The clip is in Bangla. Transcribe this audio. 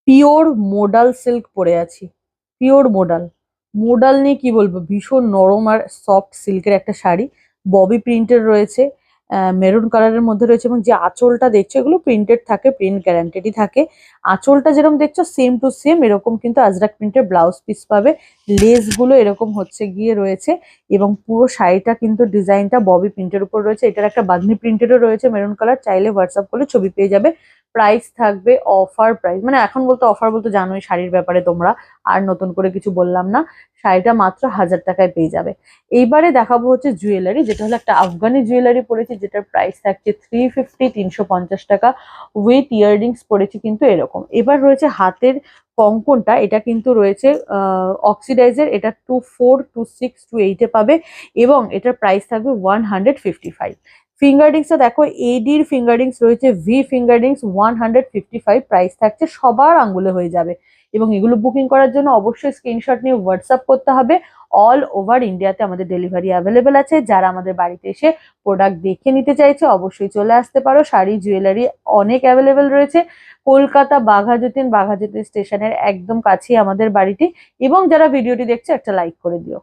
পিওর মোডাল সিল্ক পরে আছি, পিওর মোডাল। মোডাল নিয়ে কি বলবো, ভীষণ নরম আর সফট সিল্কের একটা শাড়ি, ববি প্রিন্টের রয়েছে, মেরুন কালারের মধ্যে রয়েছে, এবং যে আঁচলটা দেখছো এগুলো প্রিন্টেড থাকে, প্রিন্ট গ্যারান্টেডই থাকে। আঁচলটা যেরকম দেখছো সেম টু সেম এরকম কিন্তু আজরাক প্রিন্টের ব্লাউজ পিস পাবে। লেস গুলো এরকম হচ্ছে গিয়ে রয়েছে, এবং পুরো শাড়িটা কিন্তু ডিজাইনটা ববি প্রিন্টের উপর রয়েছে। এটার একটা বাঁধনি প্রিন্টেরও রয়েছে মেরুন কালার, চাইলে হোয়াটসঅ্যাপ করলে ছবি পেয়ে যাবে। প্রাইস থাকবে অফার প্রাইস, মানে এখন বলতে অফার বলতে জানোই শাড়ির ব্যাপারে তোমরা, আর নতুন করে কিছু বললাম না। শাড়িটা মাত্র 1000 টাকায় পেয়ে যাবে। এইবারে দেখাবো হচ্ছে জুয়েলারি, যেটা হলো একটা আফগানি জুয়েলারি পরেছি, যেটার প্রাইস থাকছে 350, 350 টাকা। উইথ ইয়াররিংস পরেছি কিন্তু এরকম। এবার রয়েছে হাতের কঙ্কনটা, এটা কিন্তু রয়েছে অক্সিডাইজের, এটা 24, 26, 28-এ পাবে, এবং এটার প্রাইস থাকবে 155। ফিঙ্গারিংসটা দেখো, এডির ফিঙ্গারিংস রয়েছে, ভি ফিঙ্গারিংস 155, প্রাইস থাকছে, সবার আঙ্গুলে হয়ে যাবে। এবং এগুলো বুকিং করার জন্য অবশ্যই স্ক্রিনশট নিয়ে হোয়াটসঅ্যাপ করতে হবে। অল ওভার ইন্ডিয়াতে আমাদের ডেলিভারি অ্যাভেলেবেল আছে। যারা আমাদের বাড়িতে এসে প্রোডাক্ট দেখে নিতে চাইছে অবশ্যই চলে আসতে পারো। শাড়ি জুয়েলারি অনেক অ্যাভেলেবেল রয়েছে। কলকাতা বাঘাযতীন স্টেশনের একদম কাছেই আমাদের বাড়িটি। এবং যারা ভিডিওটি দেখছে একটা লাইক করে দিও।